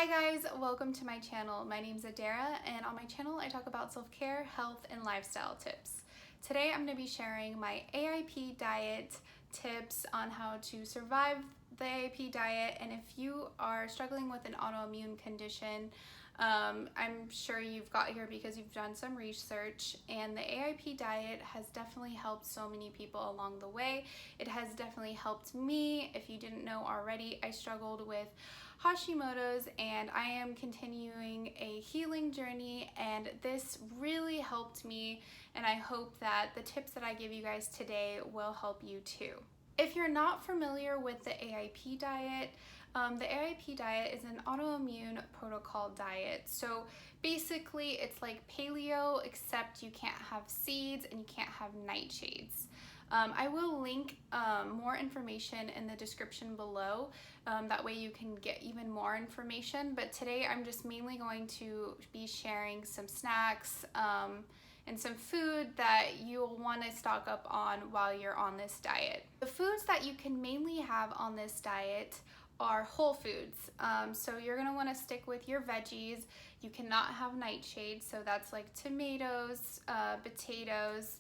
Hi guys, welcome to my channel. My name's Adara, and on my channel I talk about self-care, health, and lifestyle tips. Today I'm going to be sharing my AIP diet tips on how to survive the AIP diet, and if you are struggling with an autoimmune condition, I'm sure you've got here because you've done some research, and the AIP diet has definitely helped so many people along the way. It has definitely helped me. If you didn't know already, I struggled with HASHIMOTOS, and I am continuing a healing journey, and this really helped me, and I hope that the tips that I give you guys today will help you too. If you're not familiar with the AIP diet, the AIP diet is an autoimmune protocol diet. So basically it's like paleo, except you can't have seeds and you can't have nightshades. I will link more information in the description below. That way you can get even more information. But today I'm just mainly going to be sharing some snacks and some food that you'll want to stock up on while you're on this diet. The foods that you can mainly have on this diet are whole foods. So you're going to want to stick with your veggies. You cannot have nightshades, so that's like tomatoes, potatoes,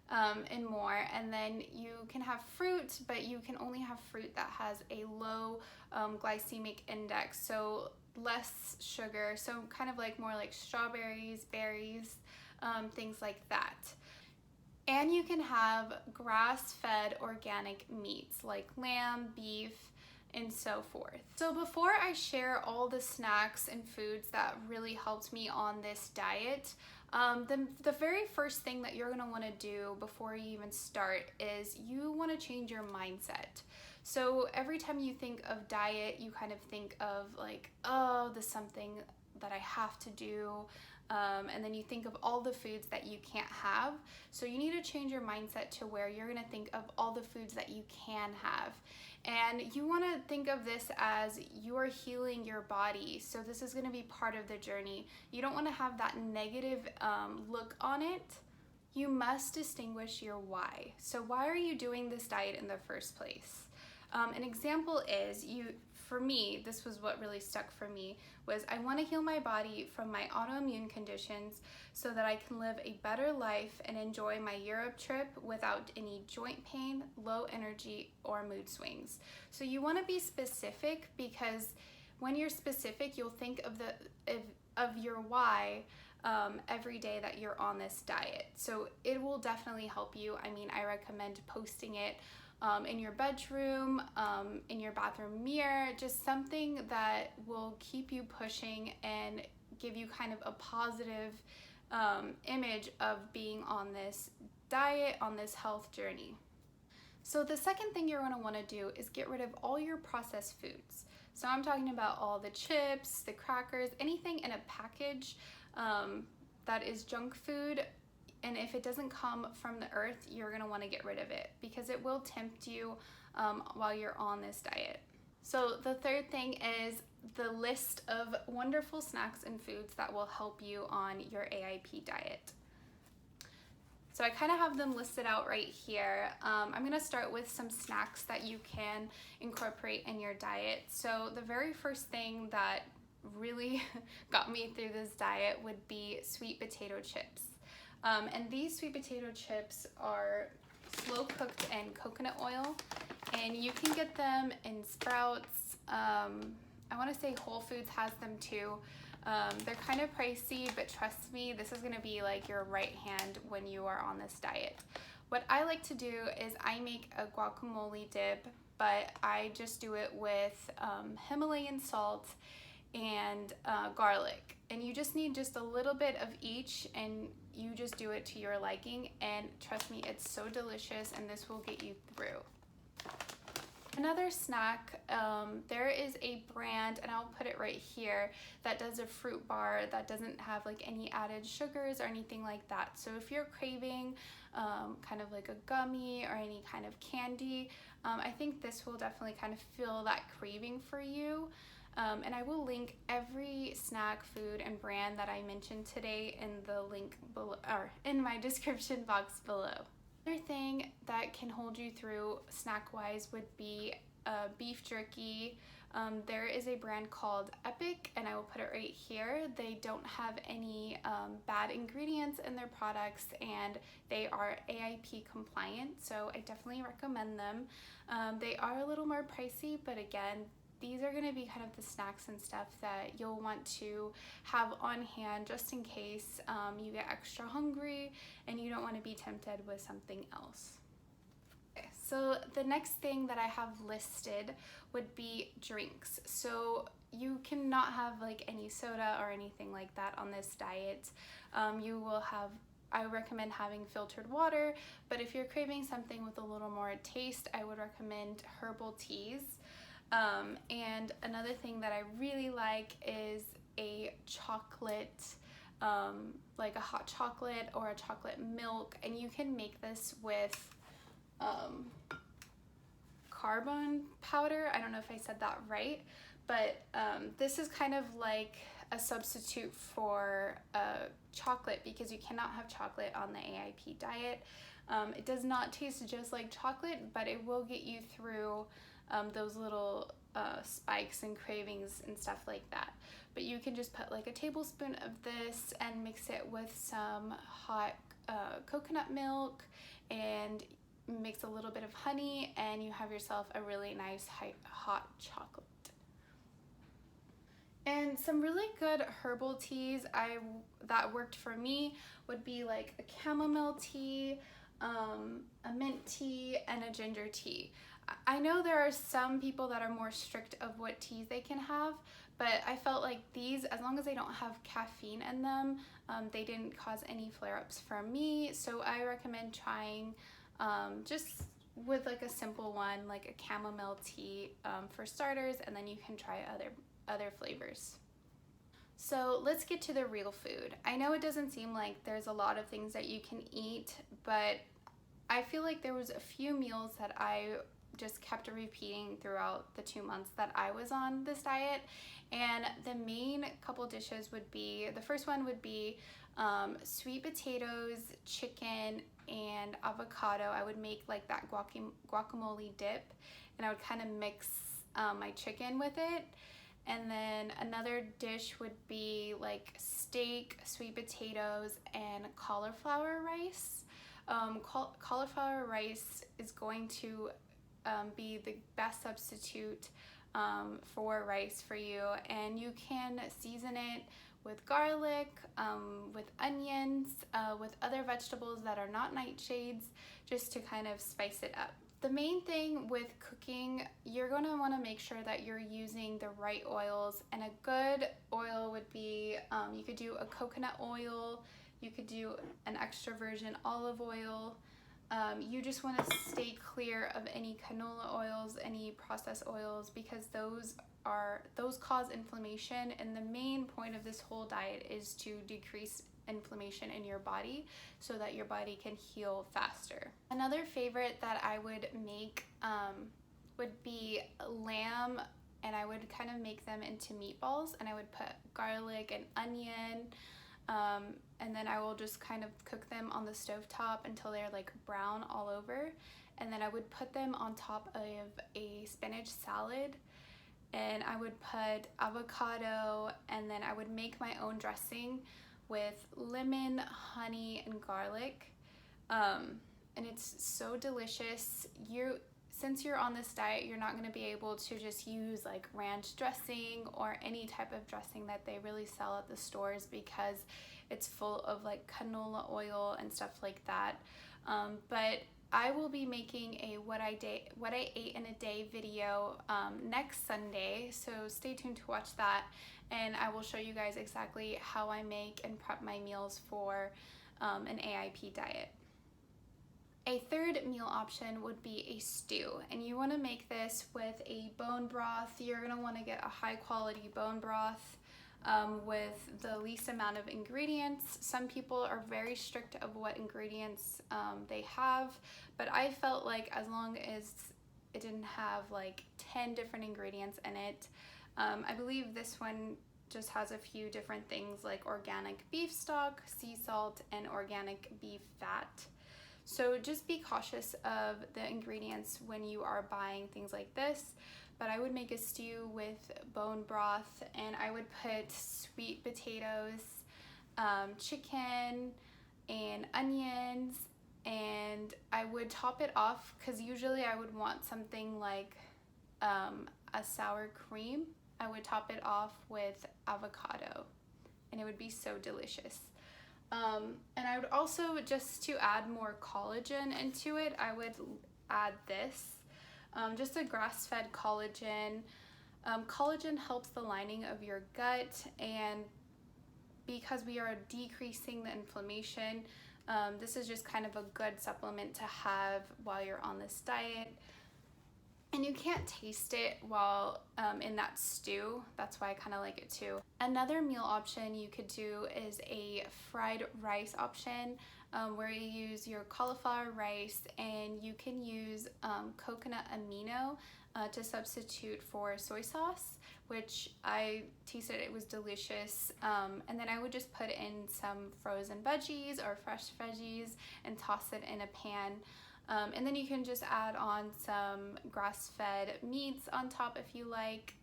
and more. And then you can have fruit, but you can only have fruit that has a low glycemic index, so less sugar, so kind of like more like strawberries, berries, things like that. And you can have grass-fed organic meats like lamb, beef, and so forth. So before I share all the snacks and foods that really helped me on this diet, the very first thing that you're gonna wanna do before you even start is you wanna change your mindset. So every time you think of diet, you kind of think of like, oh, this is something that I have to do. And then you think of all the foods that you can't have. So you need to change your mindset to where you're gonna think of all the foods that you can have. And you wanna think of this as you're healing your body. So this is gonna be part of the journey. You don't wanna have that negative look on it. You must distinguish your why. So why are you doing this diet in the first place? An example is, for me, this was what really stuck for me, was I want to heal my body from my autoimmune conditions so that I can live a better life and enjoy my Europe trip without any joint pain, low energy, or mood swings. So you want to be specific, because when you're specific, you'll think of your why every day that you're on this diet. So it will definitely help you. I mean, I recommend posting it in your bedroom, in your bathroom mirror, just something that will keep you pushing and give you kind of a positive image of being on this diet, on this health journey. So the second thing you're going to want to do is get rid of all your processed foods. So I'm talking about all the chips, the crackers, anything in a package that is junk food. And if it doesn't come from the earth, you're gonna wanna get rid of it, because it will tempt you while you're on this diet. So the third thing is the list of wonderful snacks and foods that will help you on your AIP diet. So I kind of have them listed out right here. I'm gonna start with some snacks that you can incorporate in your diet. So the very first thing that really got me through this diet would be sweet potato chips. And these sweet potato chips are slow cooked in coconut oil, and you can get them in Sprouts. I want to say Whole Foods has them too. They're kind of pricey, but trust me, this is going to be like your right hand when you are on this diet. What I like to do is I make a guacamole dip, but I just do it with Himalayan salt and garlic, and you just need just a little bit of each, and you just do it to your liking, and trust me, it's so delicious, and this will get you through. Another snack, there is a brand, and I'll put it right here, that does a fruit bar that doesn't have like any added sugars or anything like that. So if you're craving kind of like a gummy or any kind of candy, I think this will definitely kind of fill that craving for you. And I will link every snack, food, and brand that I mentioned today in the link below, or in my description box below. Another thing that can hold you through snack-wise would be beef jerky, There is a brand called Epic, and I will put it right here. They don't have any bad ingredients in their products, and they are AIP compliant, so I definitely recommend them. They are a little more pricey, but again, these are going to be kind of the snacks and stuff that you'll want to have on hand just in case you get extra hungry and you don't want to be tempted with something else. Okay, so the next thing that I have listed would be drinks. So you cannot have like any soda or anything like that on this diet. You will have, I recommend having filtered water, but if you're craving something with a little more taste, I would recommend herbal teas. And another thing that I really like is a chocolate, like a hot chocolate or a chocolate milk, and you can make this with carbon powder. I don't know if I said that right, but this is kind of like a substitute for chocolate because you cannot have chocolate on the AIP diet. It does not taste just like chocolate, but it will get you through those little spikes and cravings and stuff like that. But you can just put like a tablespoon of this and mix it with some hot coconut milk and mix a little bit of honey, and you have yourself a really nice hot chocolate. And some really good herbal teas that worked for me would be like a chamomile tea, a mint tea, and a ginger tea. I know there are some people that are more strict of what teas they can have, but I felt like these, as long as they don't have caffeine in them, they didn't cause any flare-ups for me. So I recommend trying just with like a simple one, like a chamomile tea for starters, and then you can try other flavors. So let's get to the real food. I know it doesn't seem like there's a lot of things that you can eat, but I feel like there was a few meals that I just kept repeating throughout the 2 months that I was on this diet. And the main couple dishes would be, the first one would be sweet potatoes, chicken, and avocado. I would make like that guacamole dip, and I would kind of mix my chicken with it. And then another dish would be like steak, sweet potatoes, and cauliflower rice. Cauliflower rice is going to be the best substitute for rice for you, and you can season it with garlic, with onions, with other vegetables that are not nightshades, just to kind of spice it up. The main thing with cooking, you're going to want to make sure that you're using the right oils, and a good oil would be, you could do a coconut oil, you could do an extra virgin olive oil. You just want to stay clear of any canola oils, any processed oils, because those cause inflammation, and the main point of this whole diet is to decrease inflammation in your body so that your body can heal faster. Another favorite that I would make would be lamb, and I would kind of make them into meatballs, and I would put garlic and onion, and then I will just kind of cook them on the stovetop until they're like brown all over, and then I would put them on top of a spinach salad, and I would put avocado, and then I would make my own dressing with lemon, honey, and garlic, and it's so delicious. Since you're on this diet, you're not going to be able to just use like ranch dressing or any type of dressing that they really sell at the stores, because it's full of like canola oil and stuff like that. But I will be making a what I ate in a day video next Sunday, so stay tuned to watch that, and I will show you guys exactly how I make and prep my meals for an AIP diet. A third meal option would be a stew, and you want to make this with a bone broth. You're going to want to get a high quality bone broth with the least amount of ingredients. Some people are very strict of what ingredients they have, but I felt like as long as it didn't have like 10 different ingredients in it, I believe this one just has a few different things like organic beef stock, sea salt, and organic beef fat. So just be cautious of the ingredients when you are buying things like this. but I would make a stew with bone broth, and I would put sweet potatoes, chicken, and onions, and I would top it off because usually I would want something like a sour cream. I would top it off with avocado, and it would be so delicious. And I would also, just to add more collagen into it, I would add this, just a grass-fed collagen. Collagen helps the lining of your gut, and because we are decreasing the inflammation, this is just kind of a good supplement to have while you're on this diet. And you can't taste it while in that stew. That's why I kind of like it too. Another meal option you could do is a fried rice option, where you use your cauliflower rice, and you can use coconut amino to substitute for soy sauce, which I tasted, it was delicious. And then I would just put in some frozen veggies or fresh veggies and toss it in a pan. And then you can just add on some grass-fed meats on top if you like,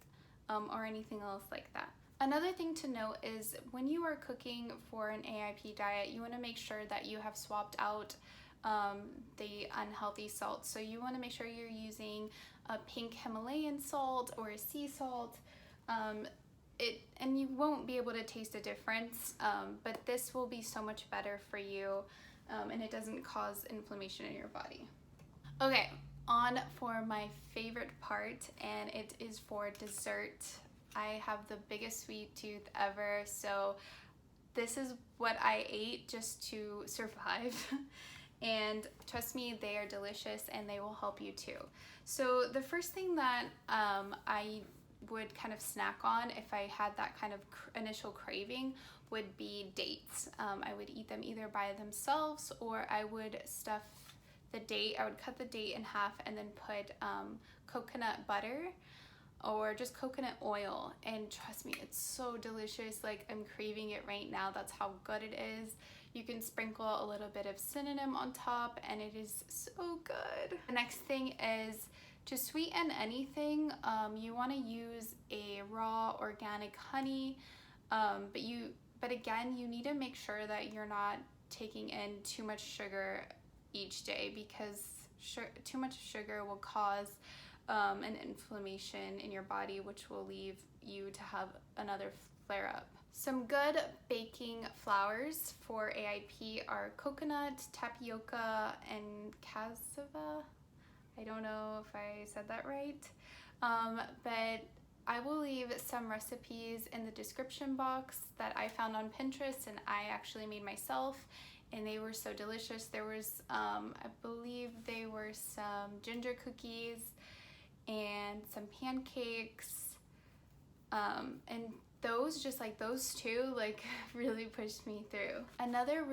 or anything else like that. Another thing to note is when you are cooking for an AIP diet, you want to make sure that you have swapped out the unhealthy salt. So you want to make sure you're using a pink Himalayan salt or a sea salt. And you won't be able to taste a difference, but this will be so much better for you. And it doesn't cause inflammation in your body. Okay, on for my favorite part, and it is for dessert. I have the biggest sweet tooth ever, so this is what I ate just to survive. And trust me, they are delicious and they will help you too. So the first thing that I would kind of snack on if I had that kind of initial craving would be dates. I would eat them either by themselves, or I would stuff the date. I would cut the date in half and then put coconut butter or just coconut oil, and trust me, it's so delicious. Like, I'm craving it right now. That's how good it is. You can sprinkle a little bit of cinnamon on top, and it is so good. The next thing is, to sweeten anything, you want to use a raw organic honey, but again, you need to make sure that you're not taking in too much sugar each day, because too much sugar will cause an inflammation in your body, which will leave you to have another flare up. Some good baking flours for AIP are coconut, tapioca, and cassava. I don't know if I said that right, but I will leave some recipes in the description box that I found on Pinterest and I actually made myself, and they were so delicious. There was, I believe they were some ginger cookies and some pancakes, and those, just like those two, like really pushed me through. Another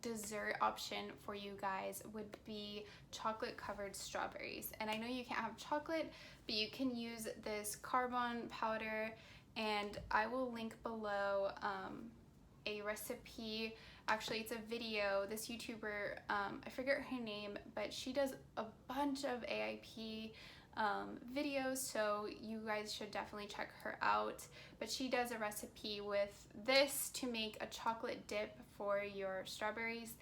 dessert option for you guys would be chocolate covered strawberries. And I know you can't have chocolate, but you can use this carbon powder, and I will link below a recipe. Actually, it's a video. This YouTuber, I forget her name, but she does a bunch of AIP videos, so you guys should definitely check her out. But she does a recipe with this to make a chocolate dip for your strawberries,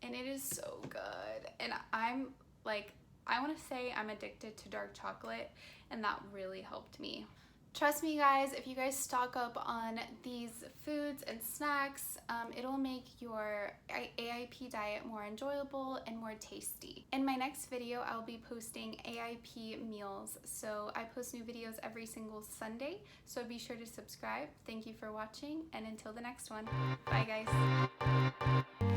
and it is so good. And I'm like, I want to say I'm addicted to dark chocolate, and that really helped me. Trust me guys, if you guys stock up on these foods and snacks, it'll make your AIP diet more enjoyable and more tasty. In my next video, I'll be posting AIP meals. So I post new videos every single Sunday, so be sure to subscribe. Thank you for watching, and until the next one, bye guys.